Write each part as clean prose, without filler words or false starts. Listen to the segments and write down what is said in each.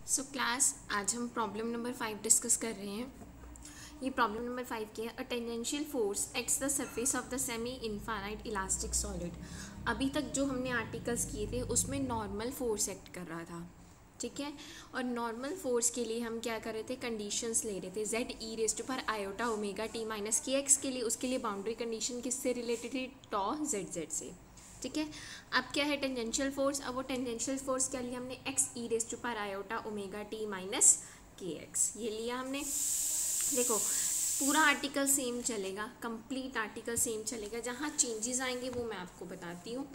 So class आज हम problem number 5 discuss कर रहे हैं। ये प्रॉब्लम नंबर 5 की है। A tangential force acts the surface of the semi infinite elastic solid. अभी तक जो हमने आर्टिकल्स किए थे उसमें नॉर्मल फोर्स एक्ट कर रहा था, ठीक है। और नॉर्मल फोर्स के लिए हम क्या कर रहे थे, कंडीशंस ले रहे थे। जेड ई रेस्ट पर आयोटा ओमेगा टी माइनस के एक्स के लिए, उसके लिए बाउंड्री कंडीशन किससे रिलेटेड थी, टॉ जेड जेड से, ठीक है। अब क्या है टेंजेंशियल फोर्स, अब वो टेंजेंशियल फोर्स क्या लिया हमने, एक्स ई रेस्ट पर आयोटा ओमेगा टी माइनस के एक्स, ये लिया हमने। देखो पूरा आर्टिकल सेम चलेगा, कंप्लीट आर्टिकल सेम चलेगा। जहाँ चेंजेस आएंगे वो मैं आपको बताती हूँ।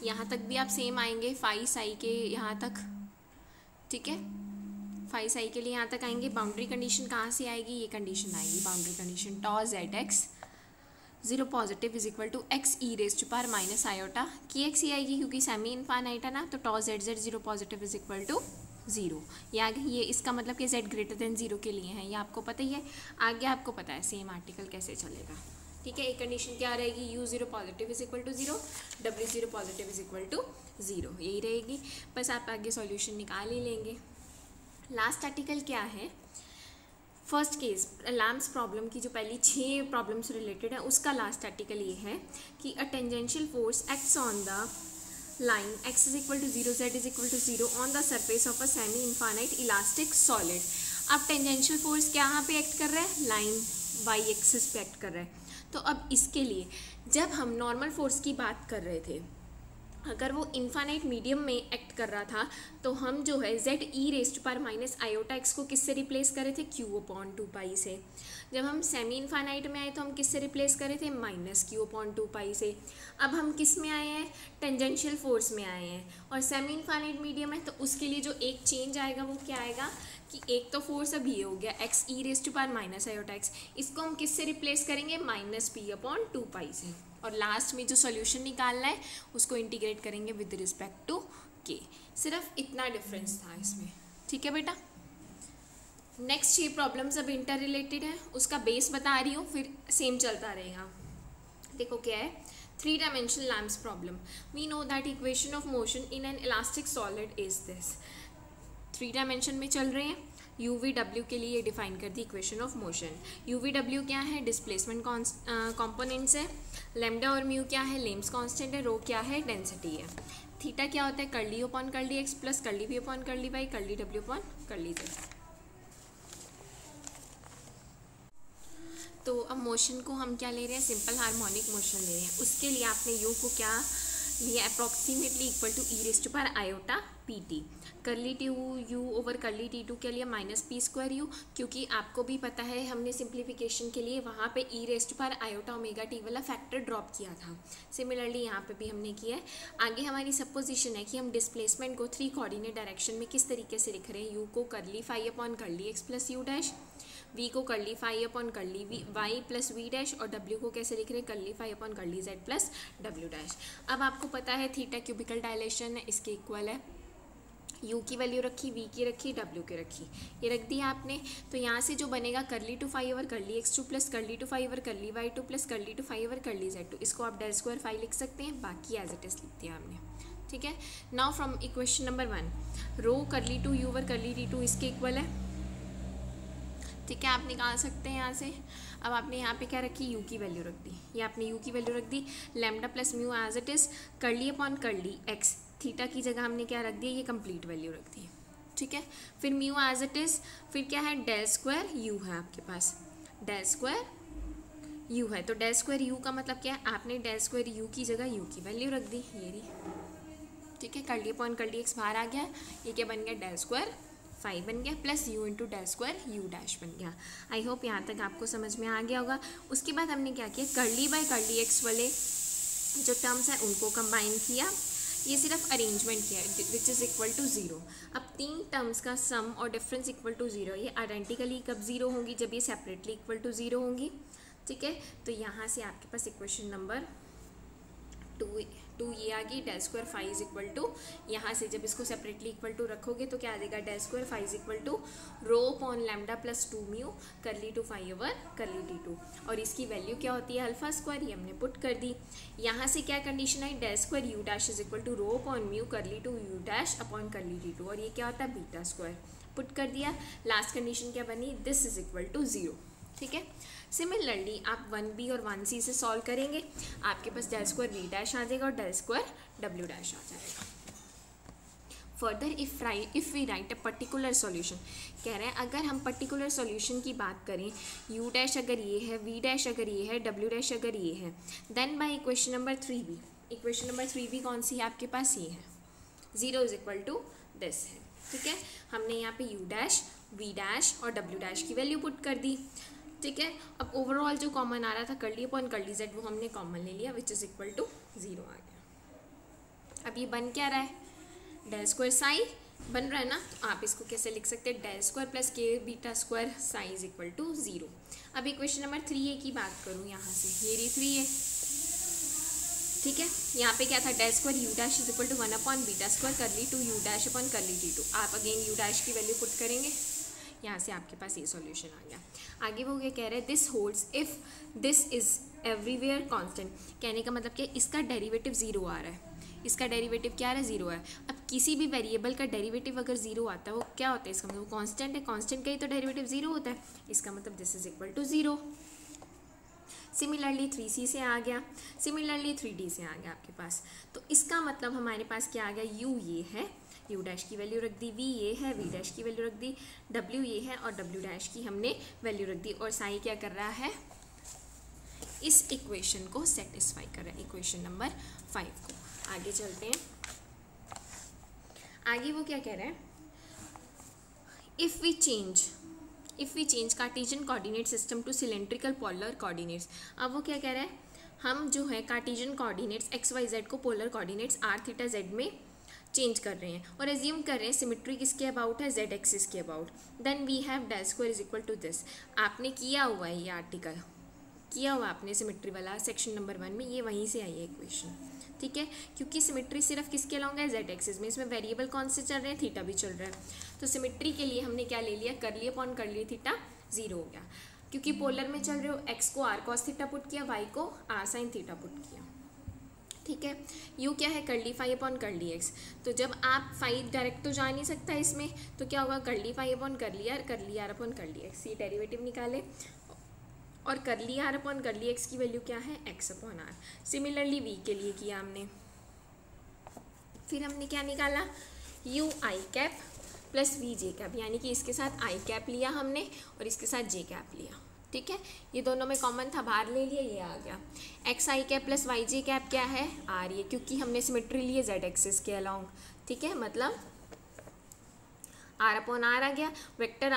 यहाँ तक भी आप सेम आएंगे, फाई साई के यहाँ तक, ठीक है। फाई साई के लिए यहाँ तक आएंगे। बाउंड्री कंडीशन कहाँ से आएगी, ये कंडीशन आएगी, boundary condition tau z x zero positive is equal to x e raised to power minus iota की एक्स ही आएगी, क्योंकि सेमी इनफाइनाइट है ना, तो tau z z zero positive is equal to zero. ये आगे, ये इसका मतलब कि जेड ग्रेटर देन जीरो के लिए है, ये आपको पता ही है। आगे आपको पता है सेम आर्टिकल कैसे चलेगा, ठीक है। एक कंडीशन क्या रहेगी, U zero positive is equal to zero, W zero positive is equal to zero, यही रहेगी। बस आप आगे सॉल्यूशन निकाल ही लेंगे। लास्ट आर्टिकल क्या है, फर्स्ट केस लैम्प्स प्रॉब्लम की जो पहली 6 प्रॉब्लम्स रिलेटेड है उसका लास्ट आर्टिकल ये है कि a tangential force acts on the line x is equal to zero, z is equal to zero on the surface of a semi infinite elastic solid. अब tangential force कहाँ पे act कर रहा है, line y axis पे act कर रहा है। तो अब इसके लिए जब हम नॉर्मल फोर्स की बात कर रहे थे, अगर वो इनफाइनाइट मीडियम में एक्ट कर रहा था तो हम जो है जेड ई रेस्ट पर माइनस आयोटा एक्स को किससे रिप्लेस करे थे, क्यू अपॉन टू पाई से। जब हम सेमी इनफाइनाइट में आए तो हम किससे रिप्लेस करे थे, माइनस क्यू अपॉन टू पाई से। अब हम किस में आए हैं, टेंजेंशियल फोर्स में आए हैं, और सेमी इनफाइनाइट मीडियम है तो उसके लिए जो एक चेंज आएगा वो क्या आएगा कि एक तो फोर्स अब ये हो गया एक्स ई रेस्ट पर माइनस आयोटा एक्स, इसको हम किससे रिप्लेस करेंगे, माइनस पी अपॉन टू पाई से। और लास्ट में जो सॉल्यूशन निकालना है उसको इंटीग्रेट करेंगे विद रिस्पेक्ट टू के। सिर्फ इतना डिफरेंस था इसमें, ठीक है बेटा। नेक्स्ट ये प्रॉब्लम्स अब इंटर रिलेटेड है, उसका बेस बता रही हूँ, फिर सेम चलता रहेगा। देखो क्या है, 3 dimensional Lamb's problem. We know that equation of motion in an elastic solid is this. 3 dimension में चल रहे हैं। यू वी डब्ल्यू के लिए डिफाइन कर the equation of motion. You V W क्या है, डिस्प्लेसमेंट कॉम्पोनेंट्स है। लेमडा और म्यू क्या है, लेम्स कांस्टेंट है। रो क्या है, डेंसिटी है। थीटा क्या होता है, curly upon curly x plus curly V upon curly Y curly W upon curly Z. तो अब मोशन को हम क्या ले रहे हैं, सिंपल हार्मोनिक मोशन ले रहे हैं। उसके लिए आपने यू को क्या लिया, approximately equal to e raised पर iota p t. Curly t u over curly T two क्या लिया, माइनस पी स्क्वायर यू, क्योंकि आपको भी पता है हमने सिंप्लीफिकेशन के लिए वहाँ पे ई रेस्ट पर आयोटा ओमेगा टी वाला फैक्टर ड्रॉप किया था। सिमिलरली यहाँ पे भी हमने किया है। आगे हमारी सपोजिशन है कि हम डिस्प्लेसमेंट को 3 कोऑर्डिनेट डायरेक्शन में किस तरीके से लिख रहे हैं। यू को curly phi upon curly x plus u dash, v को curly phi upon curly v y plus v dash, और डब्ल्यू को कैसे लिख रहे हैं, curly phi upon curly z plus डब्ल्यू डैश। अब आपको पता है थीटा क्यूबिकल डायलेशन है, इसके इक्वल है। यू की वैल्यू रखी, वी की रखी, डब्ल्यू की रखी, ये रख दिया आपने। तो यहाँ से जो बनेगा curly two phi over curly X two plus curly two phi over curly Y two plus curly two phi over curly Z two, इसको आप डेल स्क्वायर फाई लिख सकते हैं, बाकी एज इट इज लिख दिया हमने, ठीक है। Now from equation number 1, rho curly two U over curly T two इसके इक्वल है, ठीक है। आप निकाल सकते हैं यहाँ से। अब आपने यहाँ पे क्या रखी, यू की वैल्यू रख दी, ये आपने यू की वैल्यू रख दी। Lambda plus mu as it is, curly upon curly x, theta की जगह हमने क्या रख दिया, ये कंप्लीट वैल्यू रख दी, ठीक है। फिर म्यू एज इट इज, फिर क्या है, डेल स्क्वायर यू है आपके पास, डेल स्क्वायर यू है। तो डेल स्क्वायर यू का मतलब क्या है, आपने डेल स्क्वायर यू की जगह यू की वैल्यू रख दी, ये रही, ठीक है। कर्ली अपॉन कर्ली एक्स बाहर आ गया, ये क्या बन गया, डेल स्क्वायर फाई बन गया, plus U into del square U dash बन गया। आई होप यहाँ तक आपको समझ में आ गया होगा। उसके बाद हमने क्या किया, कर्ली बाय कर्ली एक्स वाले जो टर्म्स हैं उनको कंबाइन किया, ये सिर्फ अरेंजमेंट किया है, which is equal to zero. अब 3 टर्म्स का सम और डिफरेंस इक्वल टू ज़ीरो, ये आइडेंटिकली कब ज़ीरो होंगी, जब ये सेपरेटली इक्वल टू ज़ीरो होंगी, ठीक है। तो यहाँ से आपके पास इक्वेशन नंबर 2 ये आ गई, del square phi is equal to, यहाँ से जब इसको सेपरेटली इक्वल टू रखोगे तो क्या आ जाएगा, del square phi is equal to rho upon lambda plus 2 mu curly two phi over curly d2, और इसकी वैल्यू क्या होती है अल्फा स्क्वायर, ये हमने पुट कर दी। यहाँ से क्या कंडीशन आई, del square U dash is equal to rho upon mu curly two U dash upon curly d2, और ये क्या होता है बीटा स्क्वायर, पुट कर दिया। लास्ट कंडीशन क्या बनी, दिस इज इक्वल टू 0, ठीक है। सिमिलरली आप 1b और 1c से सॉल्व करेंगे, आपके पास डेल स्क्वायर v डैश आ जाएगा और डेल स्क्वायर w डैश आ जाएगा। Further if we write a particular solution, कह रहे हैं अगर हम पर्टिकुलर सॉल्यूशन की बात करें, u डैश अगर ये है, v डैश अगर ये है, w डैश अगर ये है, then by equation number 3b, equation number 3b कौन सी है आपके पास, ये है, 0 इज इक्वल टू दिस है, ठीक है। हमने यहाँ पे u डैश, v डैश और w डैश की वैल्यू पुट कर दी, ठीक है। अब ओवरऑल जो कॉमन आ रहा था करली अपॉन करली जेड, वो हमने कॉमन ले लिया, विच इज इक्वल टू 0 आ गया। अब ये बन क्या रहा है, डेल स्क्वायर साई बन रहा है ना, तो आप इसको कैसे लिख सकते हैं, del square plus K beta square psi is equal to 0। अब इक्वेशन नंबर 3a की बात करूँ यहाँ से, ये रही 3a, ठीक है। यहाँ पे क्या था, del square U dash is equal to 1 upon beta square curly two U dash upon curly d2, आप अगेन यू डैश की वैल्यू पुट करेंगे, यहाँ से आपके पास ये सॉल्यूशन आ गया। आगे वो क्या कह रहे हैं, this holds if this is everywhere constant, कहने का मतलब क्या, इसका डेरिवेटिव 0 आ रहा है, इसका डेरिवेटिव क्या आ रहा है, 0 है। अब किसी भी वेरिएबल का डेरिवेटिव अगर 0 आता है, वो क्या होता है, इसका मतलब कांस्टेंट है, कांस्टेंट का ही तो डेरिवेटिव 0 होता है, इसका मतलब this is equal to 0। Similarly 3c से आ गया, सिमिलरली 3d से आ गया आपके पास, तो इसका मतलब हमारे पास क्या आ गया, u ये है, u डैश की वैल्यू रख दी, v ये है, v डैश की वैल्यू रख दी, w ये है और w डैश की हमने वैल्यू रख दी, और साई क्या कर रहा है, इस इक्वेशन को सेटिस्फाई कर रहा है, इक्वेशन नंबर 5 को। आगे चलते हैं, आगे वो क्या कह रहे हैं, if we change Cartesian coordinate system to cylindrical polar coordinates. अब वो क्या कह रहा है, हम जो है Cartesian coordinates x y z को polar coordinates r theta z में चेंज कर रहे हैं और एज्यूम कर रहे हैं सिमेट्री किसके अबाउट है, जेड एक्सिस के about, then we have del square is equal to this. आपने किया हुआ है ये आर्टिकल, किया हुआ आपने सिमेट्री वाला सेक्शन नंबर 1 में, ये वहीं से आई है इक्वेशन, ठीक है। क्योंकि सिमेट्री सिर्फ किसके अलॉन्ग है, जेड एक्सिस में, इसमें वेरिएबल कौन से चल रहे हैं, थीटा भी चल रहा है, तो सिमेट्री के लिए हमने क्या ले लिया, करली अपॉन करली थीटा 0 हो गया, क्योंकि पोलर में चल रहे हो, एक्स को आर कॉस थीटा पुट किया, वाई को आर साइन थीटा पुट किया, ठीक है। यू क्या है, करली फाई अपॉन करली एक्स, तो जब आप फाई डायरेक्ट तो जा नहीं सकता इसमें, तो क्या होगा, curly phi upon curly R upon curly X, ये डेरिवेटिव निकाले, और curly R upon curly X की वैल्यू क्या है, X upon R. Similarly V के लिए किया हमने, फिर हमने क्या निकाला, U I cap plus V J cap, यानी कि इसके साथ आई कैप लिया हमने और इसके साथ जे कैप लिया, ठीक है। ये दोनों में कॉमन था, बाहर ले लिया, ये आ गया। एक्स आई कैप प्लस वाई जे कैप क्या है, आर, ये क्योंकि हमने सिमेट्री लिए जेड एक्सिस के अलॉन्ग, ठीक है, मतलब आर अपॉन आर आ गया। Vector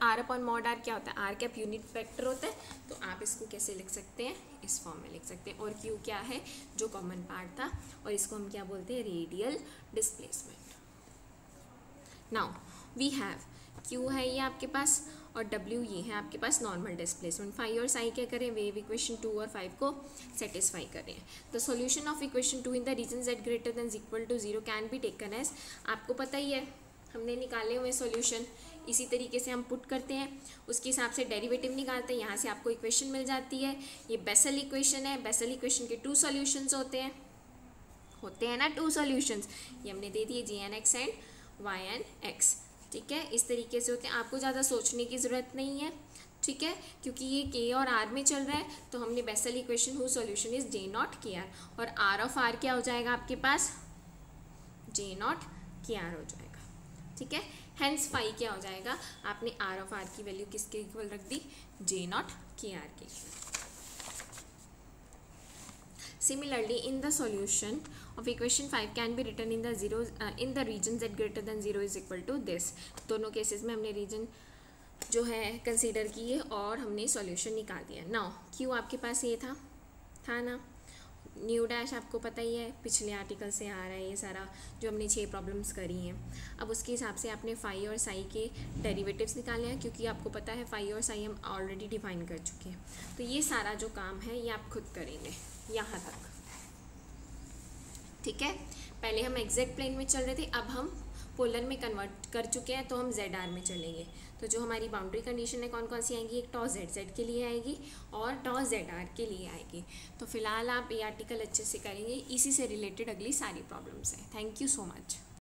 R upon mod R क्या होता है, आर कैप यूनिट वेक्टर होता है, तो आप इसको कैसे लिख सकते हैं, इस फॉर्म में लिख सकते हैं। और क्यू क्या है, जो कॉमन पार्ट था, और इसको हम क्या बोलते हैं, radial displacement. Now we have, Q है ये आपके पास, और डब्ल्यू ये है आपके पास नॉर्मल डिस्प्लेसमेंट। फाई और साई क्या करें, वेव इक्वेशन 2 और 5 को सेटिस्फाई कर रहे हैं। The solution of equation 2 in the region z greater than equal to 0 can be taken as, आपको पता ही है हमने निकाले हुए सॉल्यूशन, इसी तरीके से हम पुट करते हैं, उसके हिसाब से डेरिवेटिव निकालते हैं, यहाँ से आपको इक्वेशन मिल जाती है। ये बेसल इक्वेशन है, बेसल इक्वेशन के 2 सॉल्यूशंस होते हैं ना 2 सॉल्यूशंस, ये हमने दे दिए g n x and y n x, ठीक है, इस तरीके से होते हैं। आपको ज़्यादा सोचने की ज़रूरत नहीं है, ठीक है, क्योंकि ये के और आर में चल रहा है, तो हमने Bessel equation whose solution is J naught K R, और आर ऑफ आर क्या हो जाएगा आपके पास, जे नॉट के आर हो जाएगा, ठीक है। हेंस फाई क्या हो जाएगा, आपने आर ऑफ आर की वैल्यू किसके इक्वल रख दी, जे नॉट के आर के। Similarly, in the solution of equation 5 can be written in the region z greater than 0 is equal to this। दोनों केसेस में हमने रीजन जो है कंसीडर किए और हमने सॉल्यूशन निकाल दिया। नाउ क्यू आपके पास ये था ना, न्यू डैश आपको पता ही है, पिछले आर्टिकल से आ रहा है ये सारा, जो हमने 6 प्रॉब्लम्स करी हैं। अब उसके हिसाब से आपने फाई और साई के डेरिवेटिव्स निकाले हैं, क्योंकि आपको पता है फाई और साई हम ऑलरेडी डिफाइन कर चुके हैं। तो ये सारा जो काम है ये आप खुद करेंगे यहाँ तक, ठीक है, पहले हम एग्जैक्ट प्लेन में चल रहे थे, अब हम पोलर में कन्वर्ट कर चुके हैं, तो हम जेड आर में चलेंगे। तो जो हमारी बाउंड्री कंडीशन है कौन कौन सी आएंगी, एक टॉ जेड जेड के लिए आएगी और टॉ जेड आर के लिए आएगी। तो फिलहाल आप ये आर्टिकल अच्छे से करेंगे, इसी से रिलेटेड अगली सारी प्रॉब्लम्स हैं। Thank you so much.